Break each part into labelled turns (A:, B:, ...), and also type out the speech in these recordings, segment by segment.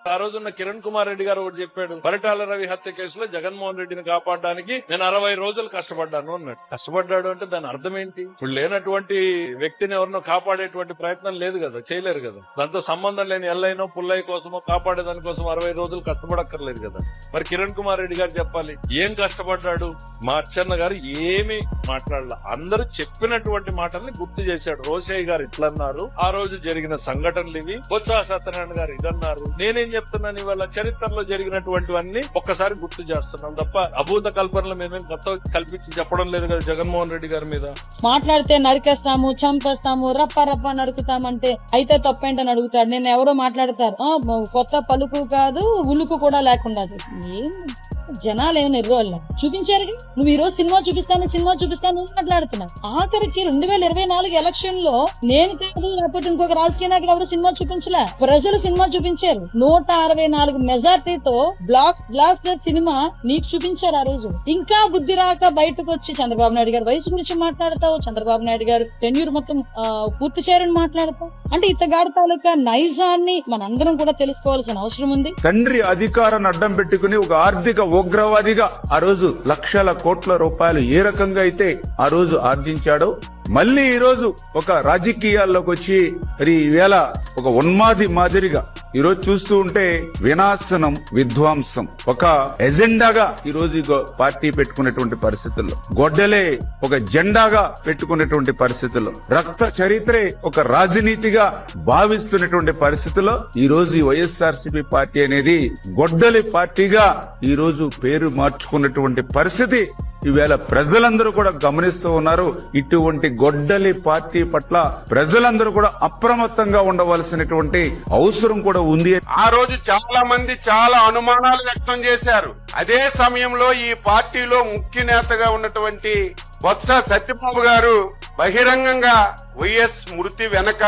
A: ఆ రోజున్న కిరణ్ కుమార్ రెడ్డి గారు ఒకటి చెప్పాడు, పరిటాల రవి హత్య కేసులో జగన్మోహన్ రెడ్డిని కాపాడడానికి నేను 60 రోజులు కష్టపడ్డాను అన్నాడు. కష్టపడ్డాడు అంటే దాని అర్థం ఏంటి? ఇప్పుడు లేనటువంటి వ్యక్తిని ఎవరినో కాపాడేటువంటి ప్రయత్నం లేదు కదా, చేయలేరు కదా. దాంతో సంబంధం లేని ఎల్లైనో పుల్లయ్య కోసమో కాపాడేదాని కోసం 60 రోజులు కష్టపడక్కర్లేదు కదా. మరి కిరణ్ కుమార్ రెడ్డి గారు చెప్పాలి ఏం కష్టపడ్డాడు. మా అచ్చెన్న గారు ఏమి మాట్లాడాల, అందరూ చెప్పినటువంటి మాటల్ని గుర్తు చేశాడు. రోషయ్య గారు ఇట్లన్నారు, ఆ రోజు జరిగిన సంఘటనలు ఇవి, బొత్స సత్యనారాయణ గారు ఇదన్నారు. నేనేం చెప్తున్నాను, ఇవాళ చరిత్రలో జరిగినటువంటివన్నీ ఒక్కసారి గుర్తు చేస్తున్నాం తప్ప అభూత కల్పనలు మేమేం కొత్త కల్పించి చెప్పడం లేదు కదా జగన్మోహన్ రెడ్డి గారి మీద.
B: మాట్లాడితే నరికేస్తాము, చంపేస్తాము, రప్ప రప్ప నరుకుతామంటే అయితే తప్పేంటని అడుగుతాడు. నేను ఎవరో మాట్లాడతారు కొత్త పలుకు కాదు ఉలుకు కూడా లేకుండా చేసింది. జనాలు ఏమైనా ఎర్రోళ్ళ చూపించారు. నువ్వు ఈ రోజు సినిమా చూపిస్తాను మాట్లాడుతున్నావు. ఆఖరికి 2024 ఎలక్షన్ లో నేను కాదు లేకపోతే ఇంకొక రాజకీయ నాయకుడు ఎవరు సినిమా చూపించలే, ప్రజలు సినిమా చూపించారు. 164 మెజార్టీతో బ్లాస్టర్ సినిమా నీకు చూపించారు. ఆ రోజు ఇంకా బుద్ధి రాక బయటకు వచ్చి చంద్రబాబు నాయుడు గారి వయసు గురించి మాట్లాడతావు, చంద్రబాబు నాయుడు గారు టెన్యూర్ మొత్తం పూర్తి చేయాలని మాట్లాడతావు. అంటే ఇతగాడి తాలూకా నైజాన్ని మనందరం కూడా తెలుసుకోవాల్సిన అవసరం ఉంది.
C: తండ్రి అధికారాన్ని అడ్డం పెట్టుకుని ఒక ఆర్థిక ఉగ్రవాదిగా ఆ రోజు లక్షల కోట్ల రూపాయలు ఏ రకంగా అయితే ఆ రోజు ఆర్జించాడో, మళ్ళీ ఈ రోజు ఒక రాజకీయాల్లోకి వచ్చి మరి ఈవేళ ఒక ఉన్మాది మాదిరిగా ఈ రోజు చూస్తూ ఉంటే వినాశనం, విధ్వంసం ఒక ఎజెండాగా ఈ రోజు పార్టీ పెట్టుకునేటువంటి పరిస్థితుల్లో, గొడ్డలే ఒక జెండాగా పెట్టుకునేటువంటి పరిస్థితుల్లో, రక్త చరిత్రే ఒక రాజనీతిగా భావిస్తున్నటువంటి పరిస్థితుల్లో ఈ రోజు ఈ వైఎస్ఆర్సీపీ పార్టీ అనేది గొడ్డలి పార్టీగా ఈ రోజు పేరు మార్చుకున్నటువంటి పరిస్థితి ఈవేళ ప్రజలందరూ కూడా గమనిస్తూ ఉన్నారు. ఇటువంటి గొడ్డలి పార్టీ పట్ల ప్రజలందరూ కూడా అప్రమత్తంగా ఉండవలసినటువంటి అవసరం కూడా ఉంది.
D: ఆ రోజు చాలా మంది చాలా అనుమానాలు వ్యక్తం చేశారు. అదే సమయంలో ఈ పార్టీలో ముఖ్య నేతగా ఉన్నటువంటి బొత్స సత్యబాబు గారు బహిరంగంగా వైఎస్ మృతి వెనక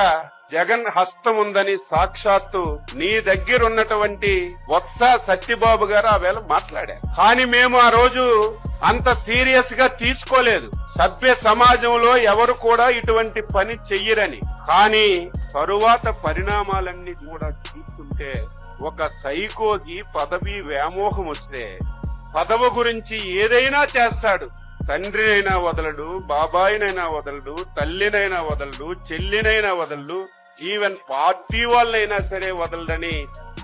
D: జగన్ హస్తం ఉందని సాక్షాత్తు నీ దగ్గర ఉన్నటువంటి బొత్స సత్యబాబు గారు ఆ వేళ మాట్లాడారు. కానీ మేము ఆ రోజు అంత సీరియస్ గా తీసుకోలేదు. సభ్య సమాజంలో ఎవరు కూడా ఇటువంటి పని చెయ్యరని. కానీ తరువాత పరిణామాలన్నీ కూడా చూస్తుంటే ఒక సైకోకి పదవి వ్యామోహం వస్తే పదవి గురించి ఏదైనా చేస్తాడు. తండ్రినైనా వదలడు, బాబాయినైనా వదలడు, తల్లినైనా వదలడు, చెల్లినైనా వదలడు, ఈవెన్ పార్టీ వాళ్ళైనా సరే వదలడని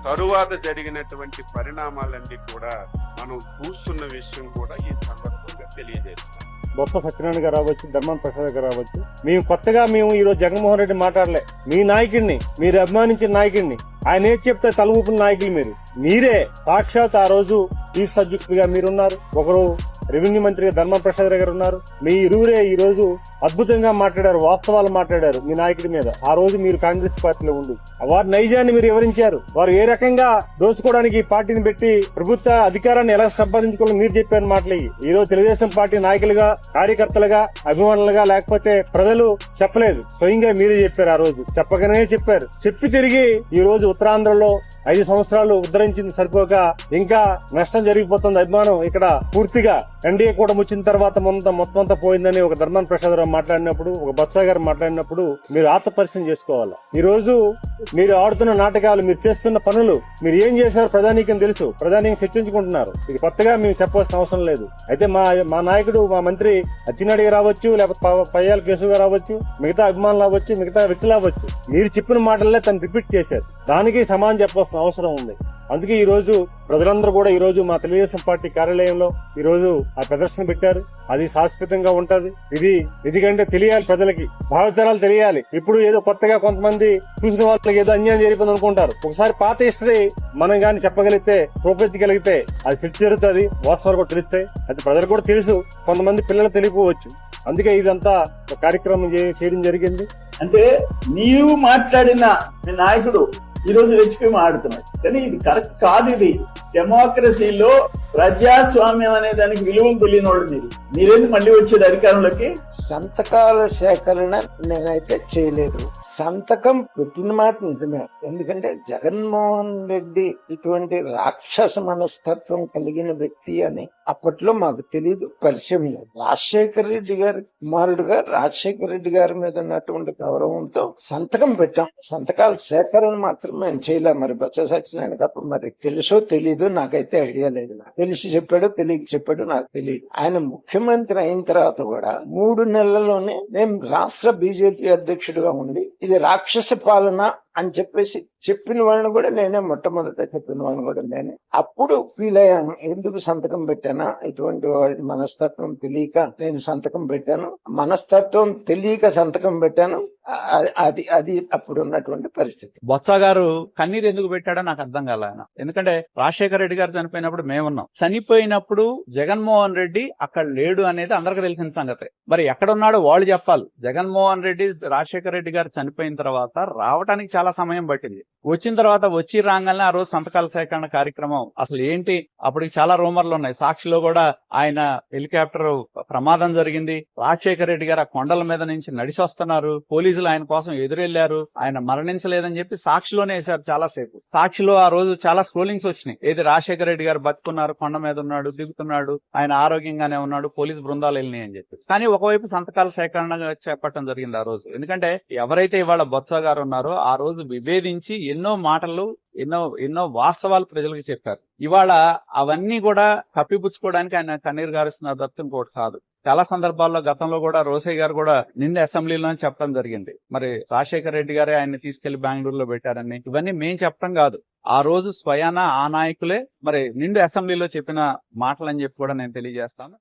D: తరువాత జరిగినటువంటి పరిణామాలన్నీ కూడా మనం చూస్తున్న విషయం కూడా ఈ సందర్భంగా తెలియజేస్తున్నాం.
E: బొత్స సత్యనారాయణ గారు రావచ్చు, ధర్మాన ప్రసాద్ గారు రావచ్చు, మేము ఈ రోజు జగన్మోహన్ రెడ్డి మాట్లాడలే. మీ నాయకుడిని, మీరు అభిమానించిన నాయకుడిని, ఆయన ఏది చెప్తే తల ఊపిన నాయకులు మీరే సాక్షాత్ ఆ రోజు పీస్ అధ్యక్షుడిగా మీరున్నారు, ఒకరు రెవెన్యూ మంత్రిగా ధర్మాన ప్రసాద్ గారు ఉన్నారు. మీ ఇరువురే ఈ రోజు అద్భుతంగా మాట్లాడారు, వాస్తవాలు మాట్లాడారు మీ నాయకుడి మీద. ఆ రోజు మీరు కాంగ్రెస్ పార్టీలో ఉండి వారి నైజాన్ని మీరు వివరించారు. వారు ఏ రకంగా దోసుకోవడానికి పార్టీని పెట్టి ప్రభుత్వ అధికారాన్ని ఎలా సంపాదించుకోవాలని మీరు చెప్పారు మాటలు. ఈ రోజు తెలుగుదేశం పార్టీ నాయకులుగా, కార్యకర్తలుగా, అభిమానులుగా లేకపోతే ప్రజలు చెప్పలేదు, స్వయంగా మీరే చెప్పారు. ఆ రోజు చెప్పగానే చెప్పారు. చెప్పి తిరిగి ఈ రోజు ఉత్తరాంధ్రలో 5 సంవత్సరాలు ఉద్ధరించింది సరిపోక ఇంకా నష్టం జరిగిపోతుంది. అభిమానం ఇక్కడ పూర్తిగా ఎన్డీఏ కూడా వచ్చిన తర్వాత మొత్తం అంతా పోయిందని ఒక ధర్మాన ప్రసాద్ రావు మాట్లాడినప్పుడు, ఒక బొత్స గారు మాట్లాడినప్పుడు మీరు ఆత్మపరిశీలన చేసుకోవాలి. ఈ రోజు మీరు ఆడుతున్న నాటకాలు, మీరు చేస్తున్న పనులు, మీరు ఏం చేశారు ప్రధానికని తెలుసు, ప్రధానికి చర్చించుకుంటున్నారు. ఇది కొత్తగా మేము చెప్పాల్సిన అవసరం లేదు. అయితే మా నాయకుడు, మా మంత్రి అచ్చినాయుడు రావచ్చు, లేకపోతే పయ్యాల కేశవ్ గారు రావచ్చు, మిగతా అభిమానులు అవ్వచ్చు, మిగతా వ్యక్తులు అవ్వచ్చు, మీరు చెప్పిన మాటలనే తను రిపీట్ చేశారు. దానికి సమానం చెప్పాల్సిన అవసరం ఉంది. అందుకే ఈ రోజు ప్రజలందరూ కూడా ఈ రోజు మా తెలుగుదేశం పార్టీ కార్యాలయంలో ఈ రోజు ఆ ప్రదర్శన పెట్టారు. అది శాశ్వతంగా ఉంటది. ఎందుకంటే తెలియాలి, ప్రజలకి భావితరాలు తెలియాలి. ఇప్పుడు ఏదో కొత్తగా కొంతమంది చూసిన వాళ్ళకి ఏదో అన్యాయం జరిగిపోయింది అనుకుంటారు. ఒకసారి పాత హిస్టరీ మనం గాని చెప్పగలిగితే, చూపించగలిగితే అది ఫిట్ జరుగుతుంది, వాస్తవాలు కూడా తెలుస్తాయి. అది ప్రజలకు కూడా తెలుసు, కొంతమంది పిల్లలు తెలియకపోవచ్చు. అందుకే ఇదంతా కార్యక్రమం చేయడం జరిగింది.
F: అంటే నీవు మాట్లాడిన మీ నాయకుడు ఈ రోజు రెచ్చిపోయి మాట్లాడుతున్నాడు, కానీ ఇది కరెక్ట్ కాదు. ఇది డెమోక్రసీలో ప్రజాస్వామ్యం అనే దానికి విలువలు తెలియనోడు మీరేంది మళ్ళీ వచ్చేది అధికారంలోకి?
G: సంతకాల సేకరణ నేనైతే చేయలేదు. సంతకం పెట్టిన మాట నిజమే. ఎందుకంటే జగన్మోహన్ రెడ్డి ఇటువంటి రాక్షస మనస్తత్వం కలిగిన వ్యక్తి అని అప్పట్లో మాకు తెలియదు, పరిచయం లేదు. రాజశేఖర రెడ్డి గారి కుమారుడుగా రాజశేఖర రెడ్డి గారి మీద ఉన్నటువంటి గౌరవంతో సంతకం పెట్టాం. సంతకాల సేకరణ మాత్రం మేము చేయలేం. మరి బొత్స సత్యనారాయణ అప్పుడు మరి తెలుసో తెలీదు, నాకైతే ఐడియా లేదు. తెలిసి చెప్పాడో తెలియక చెప్పాడో నాకు తెలియదు. ఆయన ముఖ్యమంత్రి అయిన తర్వాత కూడా 3 నెలల్లోనే నేను రాష్ట్ర బీజేపీ అధ్యక్షుడిగా ఉండి ఇది రాక్షస పాలన అని చెప్పేసి చెప్పిన వాళ్ళని కూడా నేనే, మొట్టమొదట చెప్పిన వాళ్ళని కూడా నేనే. అప్పుడు ఫీల్ అయ్యాను, ఎందుకు సంతకం పెట్టానా, ఇటువంటి వాడి మనస్తత్వం తెలియక నేను సంతకం పెట్టాను, మనస్తత్వం తెలియక సంతకం పెట్టాను. అది అప్పుడు ఉన్నటువంటి పరిస్థితి.
H: బొత్స గారు కన్నీరు ఎందుకు పెట్టాడో నాకు అర్థం కాల. ఆయన ఎందుకంటే రాజశేఖర రెడ్డి గారు చనిపోయినప్పుడు మేమున్నాం, చనిపోయినప్పుడు జగన్మోహన్ రెడ్డి అక్కడ లేడు అనేది అందరికి తెలిసిన సంగతే. మరి ఎక్కడున్నాడో వాళ్ళు చెప్పాలి. జగన్మోహన్ రెడ్డి రాజశేఖర రెడ్డి గారు చనిపోయిన తర్వాత రావడానికి చాలా సమయం పట్టింది. వచ్చిన తర్వాత వచ్చి రాగానే ఆ రోజు సంతకాల సేకరణ కార్యక్రమం అసలు ఏంటి, అప్పటికి చాలా రూమర్లు ఉన్నాయి. సాక్షిలో కూడా ఆయన హెలికాప్టర్ ప్రమాదం జరిగింది, రాజశేఖర రెడ్డి గారు ఆ కొండల మీద నుంచి నడిచి వస్తున్నారు, పోలీసులు ఆయన కోసం ఎదురెళ్లారు, ఆయన మరణించలేదని చెప్పి సాక్షిలోనే వేశారు చాలాసేపు. సాక్షిలో ఆ రోజు చాలా స్క్రోలింగ్స్ వచ్చినాయి. ఏది రాజశేఖర రెడ్డి గారు బతుకున్నారు, కొండ మీద ఉన్నాడు, దిగుతున్నాడు, ఆయన ఆరోగ్యంగానే ఉన్నాడు, పోలీసు బృందాలు వెళ్ళినాయి అని చెప్పి. కానీ ఒకవైపు సంతకాల సేకరణ చేపట్టడం జరిగింది ఆ రోజు. ఎందుకంటే ఎవరైతే ఇవాళ బొత్స గారు ఉన్నారో ఆ రోజు విభేదించి ఎన్నో మాటలు ఎన్నో వాస్తవాలు ప్రజలకు చెప్పారు. ఇవాళ అవన్నీ కూడా కప్పిపుచ్చుకోవడానికి ఆయన కన్నీరు గారుస్తున్నారు తప్ప ఇంకోటి కాదు. చాలా సందర్భాల్లో గతంలో కూడా రోసయ్య గారు కూడా నిండు అసెంబ్లీలో చెప్పడం జరిగింది. మరి రాజశేఖర రెడ్డి గారే ఆయన్ని తీసుకెళ్లి బెంగళూరులో పెట్టారని. ఇవన్నీ మేం చెప్పడం కాదు, ఆ రోజు స్వయాన ఆ నాయకులే మరి నిండు అసెంబ్లీలో చెప్పిన మాటలని చెప్పి కూడా నేను తెలియజేస్తాను.